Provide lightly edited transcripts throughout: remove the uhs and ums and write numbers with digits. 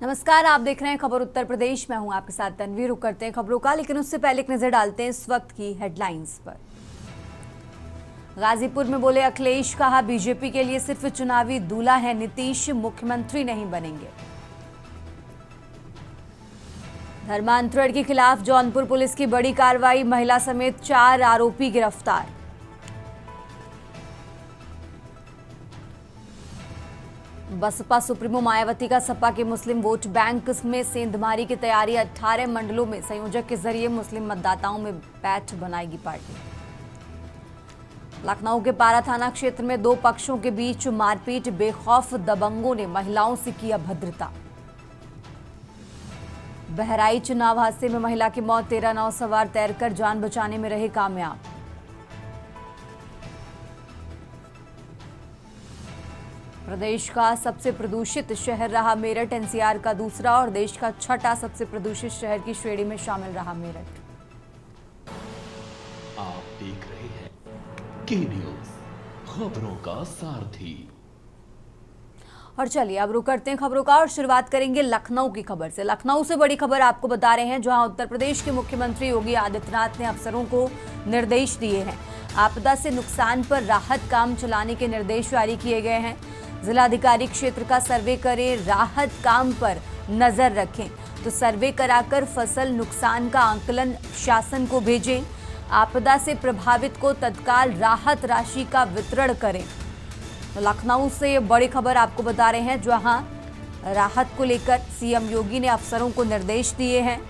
नमस्कार, आप देख रहे हैं खबर उत्तर प्रदेश। मैं हूं आपके साथ तन्वी। रुक करते हैं खबरों का, लेकिन उससे पहले एक नजर डालते हैं इस वक्त की हेडलाइंस पर। गाजीपुर में बोले अखिलेश, कहा बीजेपी के लिए सिर्फ चुनावी दूल्हा है नीतीश, मुख्यमंत्री नहीं बनेंगे। धर्मांतरण के खिलाफ जौनपुर पुलिस की बड़ी कार्रवाई, महिला समेत 4 आरोपी गिरफ्तार। बसपा सुप्रीमो मायावती का सपा के मुस्लिम वोट बैंक में सेंधमारी की तैयारी, 18 मंडलों में संयोजक के जरिए मुस्लिम मतदाताओं में पैठ बनाएगी पार्टी। लखनऊ के पारा थाना क्षेत्र में 2 पक्षों के बीच मारपीट, बेखौफ दबंगों ने महिलाओं से की अभद्रता। बहराइच चुनाव हादसे में महिला की मौत, 13 नाव सवार तैरकर जान बचाने में रहे कामयाब। प्रदेश का सबसे प्रदूषित शहर रहा मेरठ, एनसीआर का दूसरा और देश का 6ठा सबसे प्रदूषित शहर की श्रेणी में शामिल रहा मेरठ। आप देख रहे हैं के न्यूज, खबरों का सारथी। और चलिए अब रुक करते हैं खबरों का और शुरुआत करेंगे लखनऊ की खबर से। लखनऊ से बड़ी खबर आपको बता रहे हैं, जहां उत्तर प्रदेश के मुख्यमंत्री योगी आदित्यनाथ ने अफसरों को निर्देश दिए हैं। आपदा से नुकसान पर राहत काम चलाने के निर्देश जारी किए गए हैं। जिलाधिकारी क्षेत्र का सर्वे करें, राहत काम पर नजर रखें। तो सर्वे कराकर फसल नुकसान का आंकलन शासन को भेजें। आपदा से प्रभावित को तत्काल राहत राशि का वितरण करें। तो लखनऊ से ये बड़ी खबर आपको बता रहे हैं, जहां राहत को लेकर सीएम योगी ने अफसरों को निर्देश दिए हैं।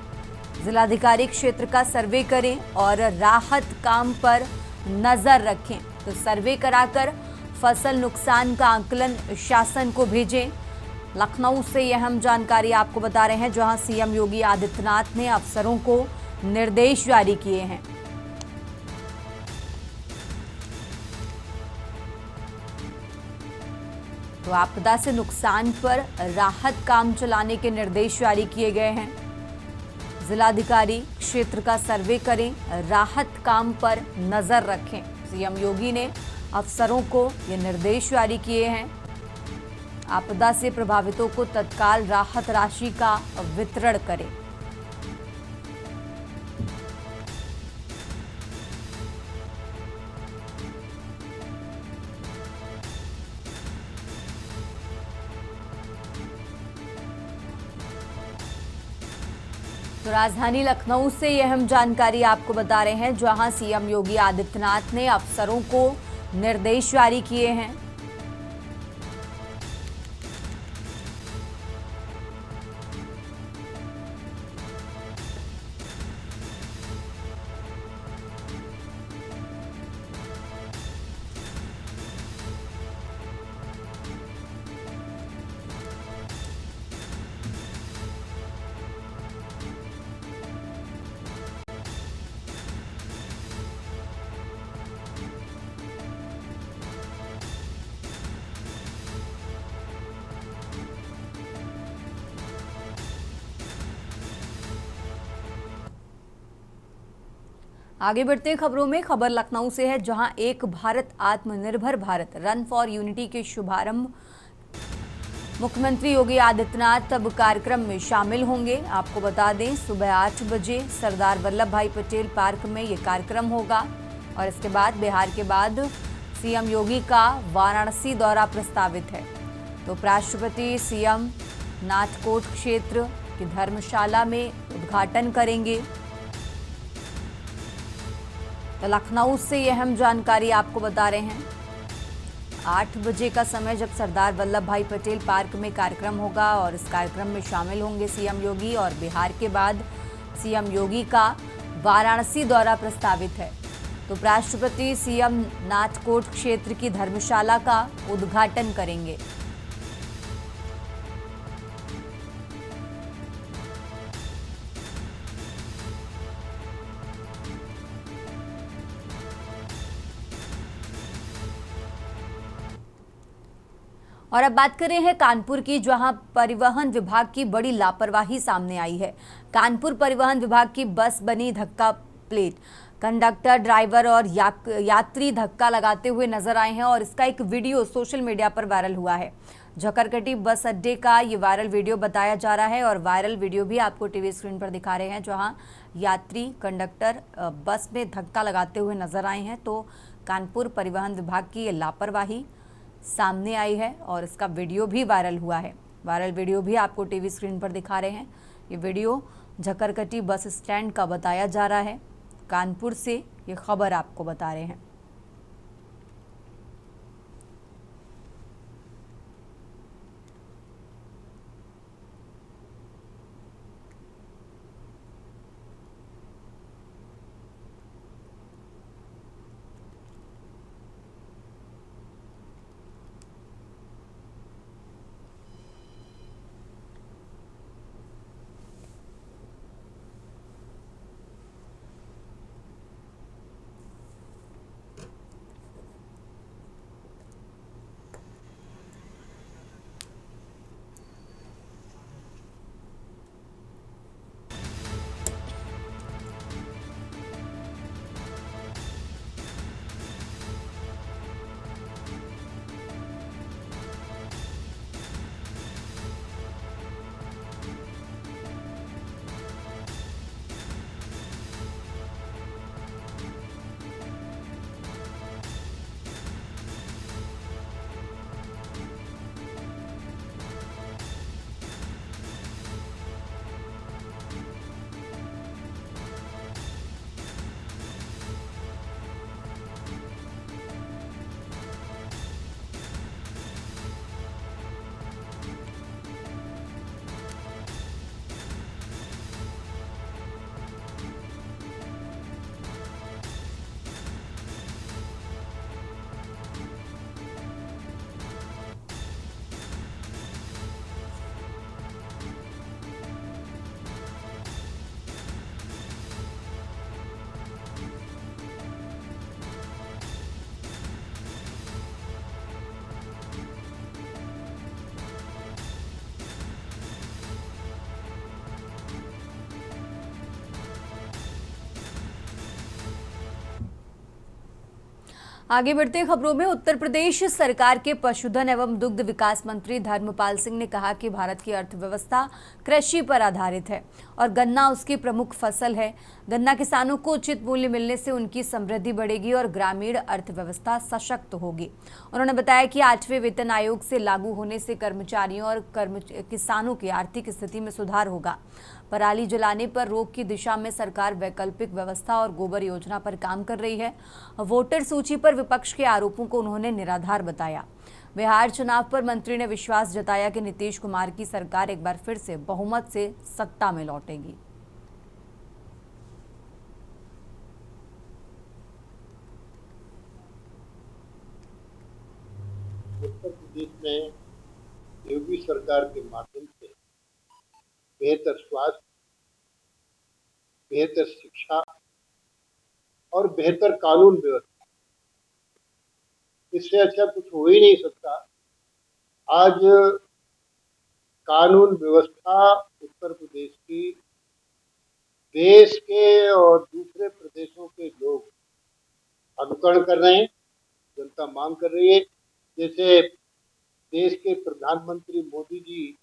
जिलाधिकारी क्षेत्र का सर्वे करें और राहत काम पर नजर रखें। तो सर्वे कराकर फसल नुकसान का आंकलन शासन को भेजें। लखनऊ से यह अहम जानकारी आपको बता रहे हैं, जहां सीएम योगी आदित्यनाथ ने अफसरों को निर्देश जारी किए हैं। तो आपदा से नुकसान पर राहत काम चलाने के निर्देश जारी किए गए हैं। जिलाधिकारी क्षेत्र का सर्वे करें, राहत काम पर नजर रखें। सीएम योगी ने अफसरों को ये निर्देश जारी किए हैं। आपदा से प्रभावितों को तत्काल राहत राशि का वितरण करें। तो राजधानी लखनऊ से यह अहम जानकारी आपको बता रहे हैं, जहां सीएम योगी आदित्यनाथ ने अफसरों को निर्देश जारी किए हैं। आगे बढ़ते हैं खबरों में। खबर लखनऊ से है, जहां एक भारत आत्मनिर्भर भारत रन फॉर यूनिटी के शुभारंभ मुख्यमंत्री योगी आदित्यनाथ अब कार्यक्रम में शामिल होंगे। आपको बता दें, सुबह 8 बजे सरदार वल्लभ भाई पटेल पार्क में ये कार्यक्रम होगा और इसके बाद बिहार के बाद सीएम योगी का वाराणसी दौरा प्रस्तावित है। तो उपराष्ट्रपति सीएम नाथकोट क्षेत्र की धर्मशाला में उद्घाटन करेंगे। तो लखनऊ से यह अहम जानकारी आपको बता रहे हैं। 8 बजे का समय जब सरदार वल्लभ भाई पटेल पार्क में कार्यक्रम होगा और इस कार्यक्रम में शामिल होंगे सीएम योगी, और बिहार के बाद सीएम योगी का वाराणसी दौरा प्रस्तावित है। तो उपराष्ट्रपति सीएम नाथकोट क्षेत्र की धर्मशाला का उद्घाटन करेंगे। और अब बात कर रहे हैं कानपुर की, जहां परिवहन विभाग की बड़ी लापरवाही सामने आई है। कानपुर परिवहन विभाग की बस बनी धक्का प्लेट। कंडक्टर, ड्राइवर और यात्री धक्का लगाते हुए नजर आए हैं और इसका एक वीडियो सोशल मीडिया पर वायरल हुआ है, झकरकटी बस अड्डे का ये वायरल वीडियो बताया जा रहा है और वायरल वीडियो भी आपको टीवी स्क्रीन पर दिखा रहे हैं, जहां यात्री कंडक्टर बस में धक्का लगाते हुए नजर आए हैं। तो कानपुर परिवहन विभाग की ये लापरवाही सामने आई है और इसका वीडियो भी वायरल हुआ है। वायरल वीडियो भी आपको टीवी स्क्रीन पर दिखा रहे हैं। ये वीडियो झकरकटी बस स्टैंड का बताया जा रहा है। कानपुर से ये खबर आपको बता रहे हैं। आगे बढ़ते हैं खबरों में। उत्तर प्रदेश सरकार के पशुधन एवं दुग्ध विकास मंत्री धर्मपाल सिंह ने कहा कि भारत की अर्थव्यवस्था कृषि पर आधारित है और गन्ना उसकी प्रमुख फसल है। गन्ना किसानों को उचित मूल्य मिलने से उनकी समृद्धि बढ़ेगी और ग्रामीण अर्थव्यवस्था सशक्त होगी। उन्होंने बताया कि 8वें वेतन आयोग से लागू होने से कर्मचारियों और किसानों की आर्थिक स्थिति में सुधार होगा। पराली जलाने पर रोक की दिशा में सरकार वैकल्पिक व्यवस्था और गोबर योजना पर काम कर रही है। वोटर सूची पर विपक्ष के आरोपों को उन्होंने निराधार बताया। बिहार चुनाव पर मंत्री ने विश्वास जताया कि नीतीश कुमार की सरकार एक बार फिर से बहुमत से सत्ता में लौटेगी। उत्तर प्रदेश में योगी सरकार के माध्यम से बेहतर स्वास्थ्य, बेहतर शिक्षा और बेहतर कानून व्यवस्था, इससे अच्छा कुछ हो ही नहीं सकता। आज कानून व्यवस्था उत्तर प्रदेश की देश के और दूसरे प्रदेशों के लोग अनुकरण कर रहे हैं, जनता मांग कर रही है। जैसे देश के प्रधानमंत्री मोदी जी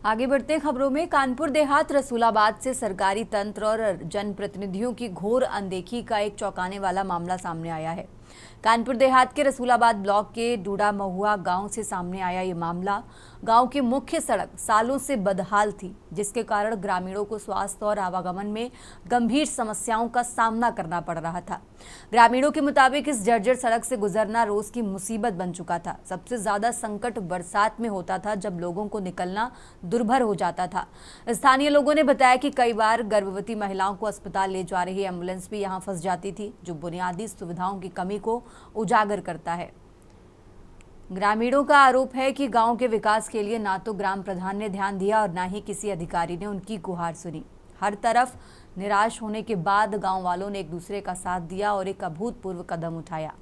आगे बढ़ते खबरों में। कानपुर देहात रसूलाबाद से सरकारी तंत्र और जनप्रतिनिधियों की घोर अनदेखी का एक चौंकाने वाला मामला सामने आया है। कानपुर देहात के रसूलाबाद ब्लॉक के डूडा महुआ गांव से सामने आया ये मामला। गांव की मुख्य सड़क सालों से बदहाल थी, जिसके कारण ग्रामीणों को स्वास्थ्य और आवागमन में गंभीर समस्याओं का सामना करना पड़ रहा था। ग्रामीणों के मुताबिक इस जर्जर सड़क से गुजरना रोज की मुसीबत बन चुका था। सबसे ज्यादा संकट बरसात में होता था, जब लोगों को निकलना दुर्भर हो जाता था। स्थानीय लोगों ने बताया कि कई बार गर्भवती महिलाओं को अस्पताल ले जा रही एम्बुलेंस भी यहां फंस जाती थी, जो बुनियादी सुविधाओं की कमी को उजागर करता है। ग्रामीणों का आरोप है कि गांव के विकास के लिए ना तो ग्राम प्रधान ने ध्यान दिया और ना ही किसी अधिकारी ने उनकी गुहार सुनी। हर तरफ निराश होने के बाद गांव वालों ने एक दूसरे का साथ दिया और एक अभूतपूर्व कदम उठाया।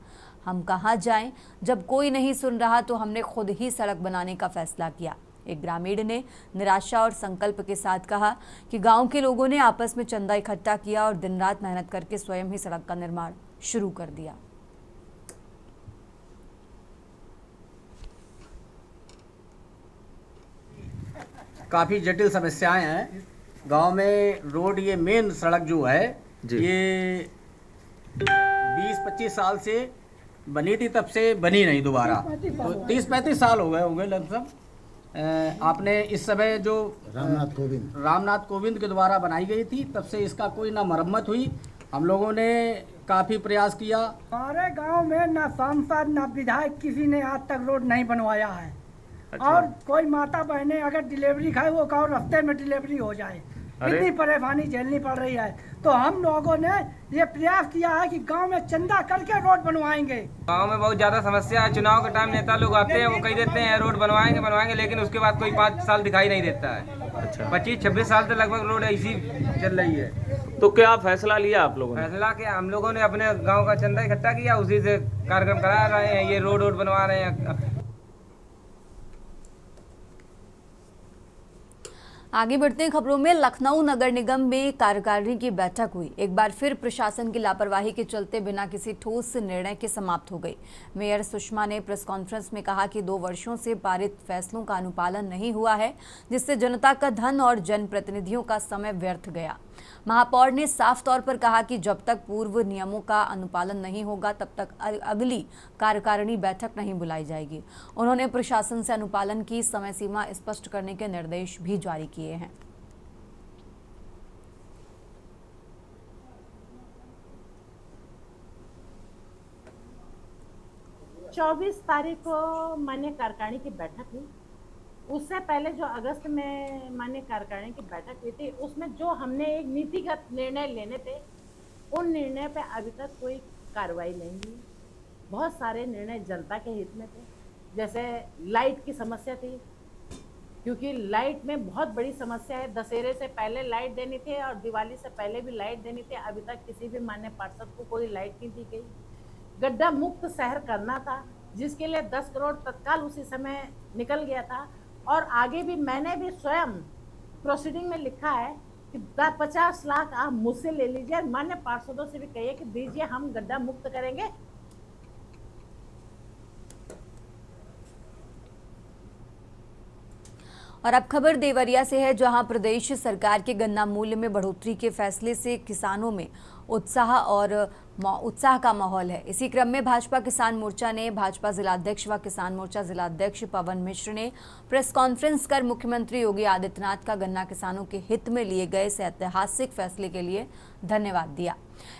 हम कहां जाएं? जब कोई नहीं सुन रहा तो हमने खुद ही सड़क बनाने का फैसला किया। एक ग्रामीण ने निराशा और संकल्प के साथ कहा कि गांव के लोगों ने आपस में चंदा इकट्ठा किया और दिन रात मेहनत करके स्वयं ही सड़क का निर्माण शुरू कर दिया। काफ़ी जटिल समस्याएं हैं गांव में। रोड, ये मेन सड़क जो है ये 20-25 साल से बनी थी, तब से बनी नहीं दोबारा। तो 30-35 साल हो गए होंगे लगभग। आपने इस समय जो रामनाथ कोविंद के द्वारा बनाई गई थी, तब से इसका कोई ना मरम्मत हुई। हम लोगों ने काफ़ी प्रयास किया। हमारे गांव में ना सांसद ना विधायक किसी ने आज तक रोड नहीं बनवाया है। अच्छा। और कोई माता बहने अगर डिलीवरी खाए वो गाँव रास्ते में डिलीवरी हो जाए, इतनी परेशानी झेलनी पड़ रही है। तो हम लोगों ने ये प्रयास किया है कि गांव में चंदा करके रोड बनवाएंगे। गांव में बहुत ज़्यादा समस्या है। चुनाव के टाइम नेता लोग आते हैं, वो कह देते हैं रोड बनवाएंगे, लेकिन उसके बाद कोई 5 साल दिखाई नहीं देता है। अच्छा। 25-26 साल से लगभग रोड ऐसी चल रही है। तो क्या फैसला लिया आप लोगों ने? फैसला क्या, हम लोगों ने अपने गाँव का चंदा इकट्ठा किया, उसी से कार्यक्रम करा रहे हैं। ये रोड बनवा रहे हैं। आगे बढ़ते हैं खबरों में। लखनऊ नगर निगम में कार्यकारिणी की बैठक हुई। एक बार फिर प्रशासन की लापरवाही के चलते बिना किसी ठोस निर्णय के समाप्त हो गई। मेयर सुषमा ने प्रेस कॉन्फ्रेंस में कहा कि 2 वर्षों से पारित फैसलों का अनुपालन नहीं हुआ है, जिससे जनता का धन और जनप्रतिनिधियों का समय व्यर्थ गया। महापौर ने साफ तौर पर कहा कि जब तक पूर्व नियमों का अनुपालन नहीं होगा तब तक अगली कार्यकारिणी बैठक नहीं बुलाई जाएगी। उन्होंने प्रशासन से अनुपालन की समय सीमा स्पष्ट करने के निर्देश भी जारी किए हैं। चौबीस तारीख को माननीय कार्यकारिणी की बैठक हुई। उससे पहले जो अगस्त में माननीय कार्यकारिणी की बैठक हुई थी, उसमें जो हमने एक नीतिगत निर्णय लेने थे, उन निर्णय पे अभी तक कोई कार्रवाई नहीं हुई। बहुत सारे निर्णय जनता के हित में थे, जैसे लाइट की समस्या थी, क्योंकि लाइट में बहुत बड़ी समस्या है। दशहरे से पहले लाइट देनी थी और दिवाली से पहले भी लाइट देनी थी। अभी तक किसी भी माननीय पार्षद को कोई लाइट नहीं दी गई। गड्ढा मुक्त शहर करना था, जिसके लिए 10 करोड़ तत्काल उसी समय निकल गया था। और आगे भी मैंने भी स्वयं प्रोसीडिंग में लिखा है कि 50 लाख आप मुझसे ले लीजिए, मान्य पार्षदों से भी कहिए कि दीजिए, हम गड्ढा मुक्त करेंगे। और अब खबर देवरिया से है, जहां प्रदेश सरकार के गन्ना मूल्य में बढ़ोतरी के फैसले से किसानों में उत्साह का माहौल है। इसी क्रम में भाजपा किसान मोर्चा ने भाजपा जिलाध्यक्ष व किसान मोर्चा जिलाध्यक्ष पवन मिश्र ने प्रेस कॉन्फ्रेंस कर मुख्यमंत्री योगी आदित्यनाथ का गन्ना किसानों के हित में लिए गए इस ऐतिहासिक फैसले के लिए धन्यवाद दिया।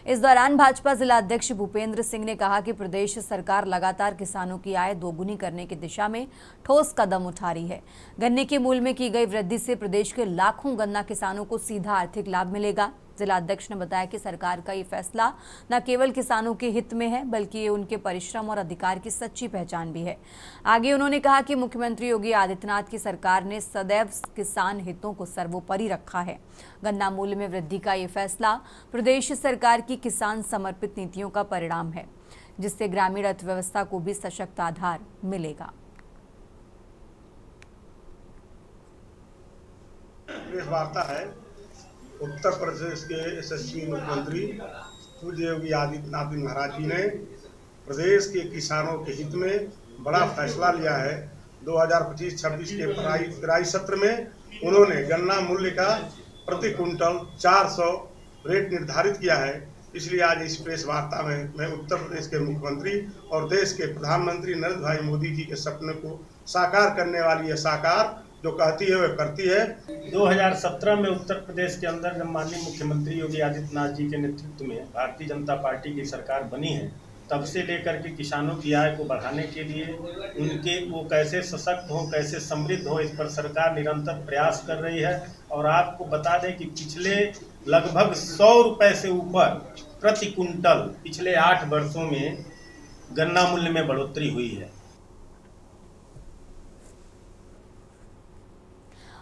इस दौरान भाजपा जिलाध्यक्ष भूपेंद्र सिंह ने कहा कि प्रदेश सरकार लगातार किसानों की आय दोगुनी करने की दिशा में ठोस कदम उठा रही है। गन्ने के मूल्य में की गई वृद्धि से प्रदेश के लाखों गन्ना किसानों को सीधा आर्थिक लाभ मिलेगा। जिलाध्यक्ष ने बताया कि सरकार का ये फैसला न केवल किसानों के हित में है, बल्कि ये उनके परिश्रम और अधिकार की सच्ची पहचान भी है। आगे उन्होंने कहा कि मुख्यमंत्री योगी आदित्यनाथ की सरकार ने सदैव किसान हितों को सर्वोपरि रखा है। गन्ना मूल्य में वृद्धि का ये फैसला प्रदेश सरकार की किसान समर्पित नीतियों का परिणाम है, जिससे ग्रामीण अर्थव्यवस्था को भी सशक्त आधार मिलेगा। वार्ता है उत्तर प्रदेश के यशस्वी मुख्यमंत्री पूज्य योगी आदित्यनाथ महाराज जी ने प्रदेश के किसानों के हित में बड़ा फैसला लिया है। 2025-26 के पेराई सत्र में उन्होंने गन्ना मूल्य का प्रति कुंटल 400 रेट निर्धारित किया है। इसलिए आज इस प्रेस वार्ता में मैं उत्तर प्रदेश के मुख्यमंत्री और देश के प्रधानमंत्री नरेंद्र भाई मोदी जी के सपने को साकार करने वाली है, साकार जो कहती है वह करती है। 2017 में उत्तर प्रदेश के अंदर जब माननीय मुख्यमंत्री योगी आदित्यनाथ जी के नेतृत्व में भारतीय जनता पार्टी की सरकार बनी है, तब से लेकर के किसानों की आय को बढ़ाने के लिए उनके वो कैसे सशक्त हों, कैसे समृद्ध हो, इस पर सरकार निरंतर प्रयास कर रही है। और आपको बता दें कि पिछले लगभग 100 रुपये से ऊपर प्रति कुंटल पिछले 8 वर्षों में गन्ना मूल्य में बढ़ोतरी हुई है।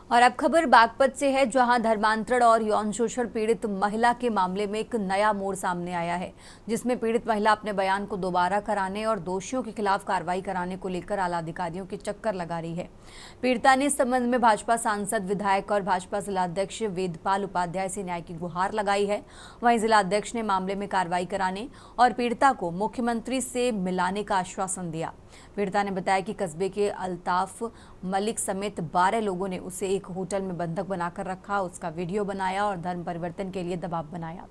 और अब खबर बागपत से है, जहां धर्मांतरण और यौन शोषण पीड़ित महिला के मामले में एक नया मोड़ सामने आया है, जिसमें पीड़ित महिला अपने बयान को दोबारा कराने और दोषियों के खिलाफ कार्रवाई कराने को लेकर आला अधिकारियों के चक्कर लगा रही है। पीड़िता ने इस संबंध में भाजपा सांसद, विधायक और भाजपा जिलाध्यक्ष वेदपाल उपाध्याय से न्याय की गुहार लगाई है। वहीं जिलाध्यक्ष ने मामले में कार्रवाई कराने और पीड़िता को मुख्यमंत्री से मिलाने का आश्वासन दिया। पीड़िता ने बताया कि कस्बे के अल्ताफ मलिक समेत 12 लोगों ने उसे एक होटल में बंधक बनाकर रखा, उसका वीडियो बनाया और धर्म परिवर्तन के लिए दबाव बनाया।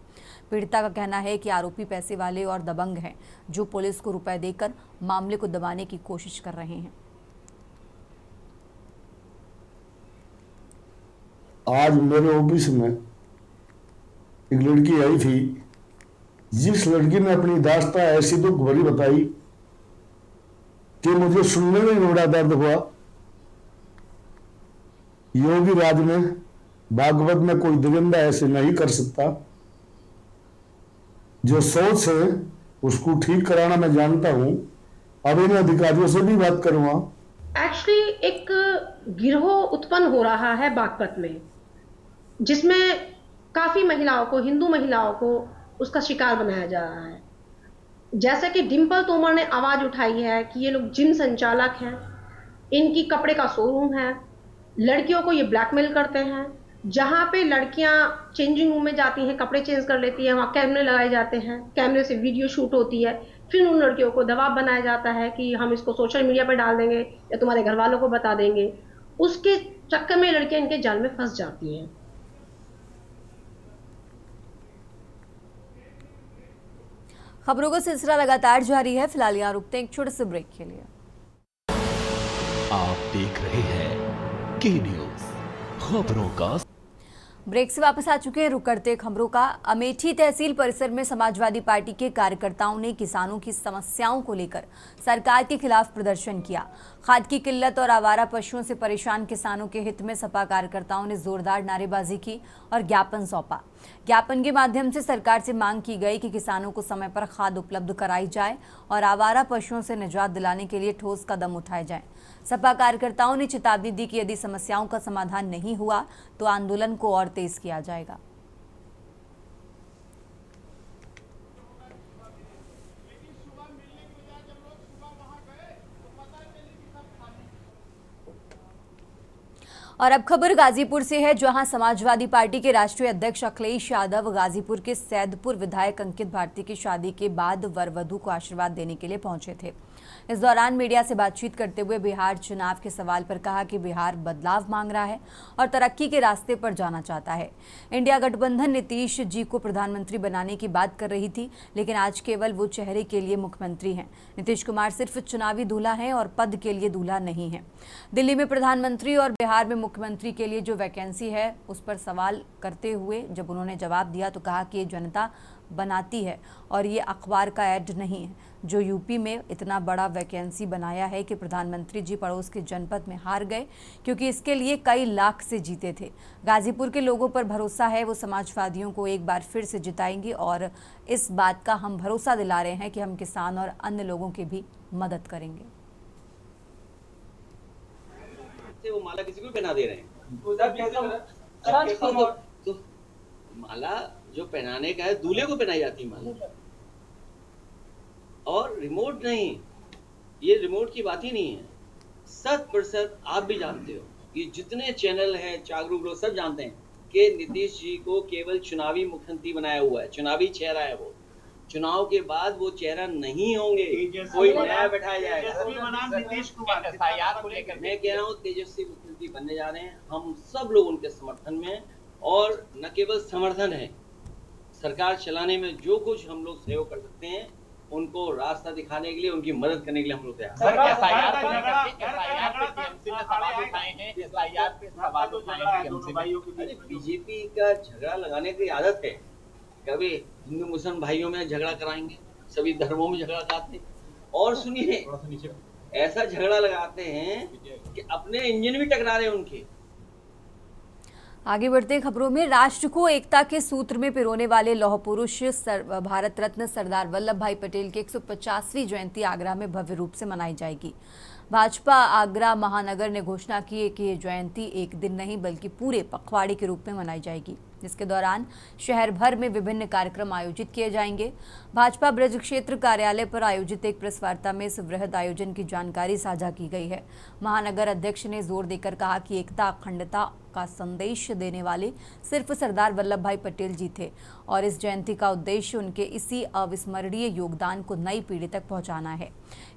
पीड़िता का कहना है कि आरोपी पैसे वाले और दबंग हैं, जो पुलिस को रुपए देकर मामले को दबाने की कोशिश कर रहे हैं। आज मेरे ऑफिस में एक लड़की आई थी, जिस लड़की ने अपनी दास्तां ऐसी दुख भरी बताई कि मुझे सुनने में बड़ा दर्द हुआ। योगी राज में बागपत में कोई दरिंदा ऐसे नहीं कर सकता। जो सोच है उसको ठीक कराना मैं जानता हूं। अब इन अधिकारियों से भी बात करूंगा। एक्चुअली एक गिरोह उत्पन्न हो रहा है बागपत में, जिसमें काफी महिलाओं को, हिंदू महिलाओं को उसका शिकार बनाया जा रहा है। जैसे कि डिंपल तोमर ने आवाज उठाई है कि ये लोग जिम संचालक हैं, इनकी कपड़े का शोरूम है, लड़कियों को ये ब्लैकमेल करते हैं। जहां पे लड़कियां चेंजिंग रूम में जाती हैं, कपड़े चेंज कर लेती हैं, वहां कैमरे लगाए जाते हैं, कैमरे से वीडियो शूट होती है, फिर उन लड़कियों को दबाव बनाया जाता है कि हम इसको सोशल मीडिया पर डाल देंगे या तुम्हारे घर वालों को बता देंगे। उसके चक्कर में लड़कियां इनके जाल में फंस जाती हैं। खबरों का सिलसिला लगातार जारी है। फिलहाल यहाँ रुकते हैं एक छोटे से ब्रेक के लिए। आप देख रहे हैं के न्यूज, खबरों का। ब्रेक से वापस आ चुके हैं। रुक करते खबरों का। अमेठी तहसील परिसर में समाजवादी पार्टी के कार्यकर्ताओं ने किसानों की समस्याओं को लेकर सरकार के खिलाफ प्रदर्शन किया। खाद की किल्लत और आवारा पशुओं से परेशान किसानों के हित में सपा कार्यकर्ताओं ने जोरदार नारेबाजी की और ज्ञापन सौंपा। ज्ञापन के माध्यम से सरकार से मांग की गई कि किसानों को समय पर खाद उपलब्ध कराई जाए और आवारा पशुओं से निजात दिलाने के लिए ठोस कदम उठाए जाएं। सपा कार्यकर्ताओं ने चेतावनी दी कि यदि समस्याओं का समाधान नहीं हुआ तो आंदोलन को और तेज किया जाएगा। और अब खबर गाजीपुर से है, जहां समाजवादी पार्टी के राष्ट्रीय अध्यक्ष अखिलेश यादव गाजीपुर के सैदपुर विधायक अंकित भारती की शादी के बाद वर वधू को आशीर्वाद देने के लिए पहुंचे थे। इस दौरान मीडिया से बातचीत करते हुए बिहार चुनाव के सवाल पर कहा कि बिहार बदलाव मांग रहा है और तरक्की के रास्ते पर जाना चाहता है। इंडिया गठबंधन नीतीश जी को प्रधानमंत्री बनाने की बात कर रही थी, लेकिन आज केवल वो चेहरे के लिए मुख्यमंत्री हैं। नीतीश कुमार सिर्फ चुनावी दूल्हा हैं और पद के लिए दूल्हा नहीं है। दिल्ली में प्रधानमंत्री और बिहार में मुख्यमंत्री के लिए जो वैकेंसी है उस पर सवाल करते हुए जब उन्होंने जवाब दिया तो कहा कि ये जनता बनाती है और ये अखबार का ऐड नहीं है। जो यूपी में इतना बड़ा वैकेंसी बनाया है कि प्रधानमंत्री जी पड़ोस के जनपद में हार गए, क्योंकि इसके लिए कई लाख से जीते थे। गाजीपुर के लोगों पर भरोसा है, वो समाजवादियों को एक बार फिर से जिताएंगे और इस बात का हम भरोसा दिला रहे हैं कि हम किसान और अन्य लोगों की भी मदद करेंगे। वो माला किसी को पहना दे रहे हैं, तो माला जो पहनाने का है दूल्हे को पहनाई जाती है माला, और रिमोट नहीं। ये रिमोट की बात ही नहीं है। 100% आप भी जानते हो, ये जितने चैनल हैं, जागरूक लोग सब जानते हैं कि नीतीश जी को केवल चुनावी मुख्यमंत्री बनाया हुआ है, चुनावी चेहरा है वो। चुनाव के बाद वो चेहरा नहीं होंगे, कोई नया बैठाया जाएगा। मैं कह रहा हूँ तेजस्वी मुख्यमंत्री बनने जा रहे हैं। हम सब लोग उनके समर्थन में, और न केवल समर्थन है, सरकार चलाने में जो कुछ हम लोग सहयोग कर सकते हैं उनको रास्ता दिखाने के लिए, उनकी मदद करने के लिए हम लोग तैयार हैं। बीजेपी का झगड़ा लगाने की आदत है। कभी हिंदू मुस्लिम भाइयों में झगड़ा कराएंगे, सभी धर्मों में झगड़ा कराते हैं, और सुनिए ऐसा झगड़ा लगाते हैं कि अपने इंजन भी टकरा रहे हैं उनके। आगे बढ़ते खबरों में, राष्ट्र को एकता के सूत्र में पिरोने वाले लौह पुरुष भारत रत्न सरदार वल्लभ भाई पटेल की 150वीं जयंती आगरा में भव्य रूप से मनाई जाएगी। भाजपा आगरा महानगर ने घोषणा की है कि ये जयंती एक दिन नहीं बल्कि पूरे पखवाड़े के रूप में मनाई जाएगी, जिसके दौरान शहर भर में विभिन्न कार्यक्रम आयोजित किए जाएंगे। भाजपा ब्रज क्षेत्र कार्यालय पर आयोजित एक प्रेस वार्ता में इस वृहद आयोजन की जानकारी साझा की गई है। महानगर अध्यक्ष ने जोर देकर कहा कि एकता अखंडता का संदेश देने वाले सिर्फ सरदार वल्लभ भाई पटेल जी थे और इस जयंती का उद्देश्य उनके इसी अविस्मरणीय योगदान को नई पीढ़ी तक पहुंचाना है।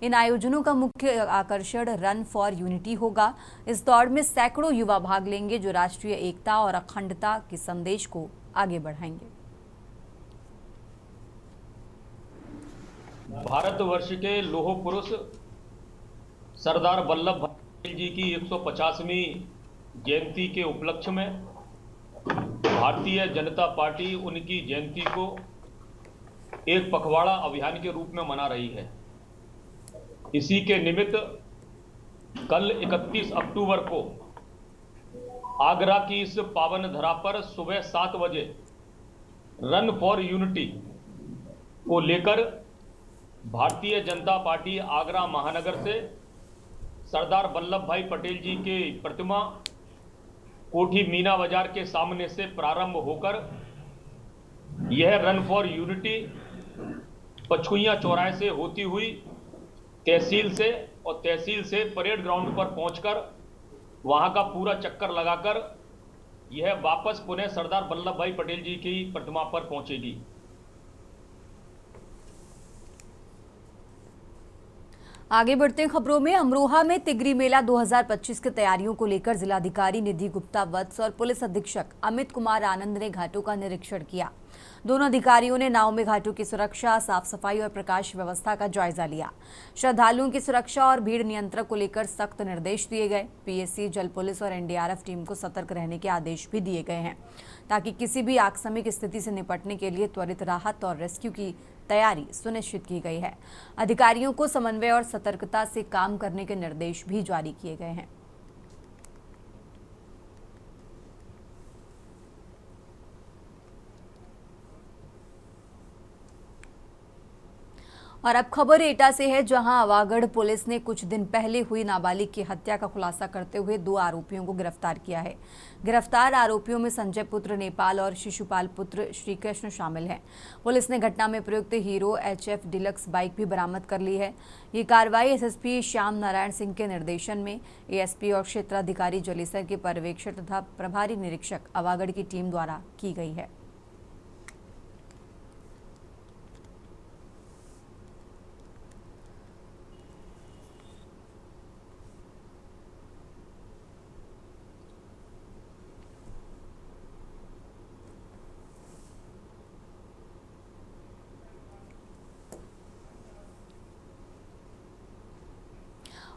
इन आयोजनों का मुख्य आकर्षण रन फॉर यूनिटी होगा। इस दौड़ में सैकड़ों युवा भाग लेंगे जो राष्ट्रीय एकता और अखंडता के संदेश को आगे बढ़ाएंगे। भारतवर्ष के लौह पुरुष सरदार वल्लभ भाई पटेल जी की 150वीं जयंती के उपलक्ष्य में भारतीय जनता पार्टी उनकी जयंती को एक पखवाड़ा अभियान के रूप में मना रही है। इसी के निमित्त कल 31 अक्टूबर को आगरा की इस पावन धरा पर सुबह 7 बजे रन फॉर यूनिटी को लेकर भारतीय जनता पार्टी आगरा महानगर से सरदार वल्लभ भाई पटेल जी की प्रतिमा कोठी मीना बाजार के सामने से प्रारंभ होकर यह रन फॉर यूनिटी पचकुइयां चौराहे से होती हुई तहसील से और तहसील से परेड ग्राउंड पर पहुंचकर वहां का पूरा चक्कर लगाकर यह वापस पुनः सरदार वल्लभ भाई पटेल जी की प्रतिमा पर पहुंचेगी। आगे बढ़ते खबरों में, अमरोहा में तिगरी मेला 2025 की तैयारियों को लेकर जिलाधिकारी निधि गुप्ता वत्स और पुलिस अधीक्षक अमित कुमार आनंद ने घाटों का निरीक्षण किया। दोनों अधिकारियों ने नाव में घाटों की सुरक्षा, साफ सफाई और प्रकाश व्यवस्था का जायजा लिया। श्रद्धालुओं की सुरक्षा और भीड़ नियंत्रण को लेकर सख्त निर्देश दिए गए। पीएससी, जल पुलिस और एनडीआरएफ टीम को सतर्क रहने के आदेश भी दिए गए हैं ताकि किसी भी आकस्मिक स्थिति से निपटने के लिए त्वरित राहत और रेस्क्यू की तैयारी सुनिश्चित की गई है। अधिकारियों को समन्वय और सतर्कता से काम करने के निर्देश भी जारी किए गए हैं। और अब खबर एटा से है, जहां आवागढ़ पुलिस ने कुछ दिन पहले हुई नाबालिग की हत्या का खुलासा करते हुए 2 आरोपियों को गिरफ्तार किया है। गिरफ्तार आरोपियों में संजय पुत्र नेपाल और शिशुपाल पुत्र श्रीकृष्ण शामिल हैं। पुलिस ने घटना में प्रयुक्त हीरो HF डिलक्स बाइक भी बरामद कर ली है। ये कार्रवाई एसएसपी श्याम नारायण सिंह के निर्देशन में एएसपी और क्षेत्राधिकारी जलेसर के पर्यवेक्षक तथा प्रभारी निरीक्षक आवागढ़ की टीम द्वारा की गई है।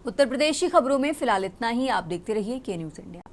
उत्तर प्रदेश की खबरों में फिलहाल इतना ही। आप देखते रहिए के न्यूज़ इंडिया।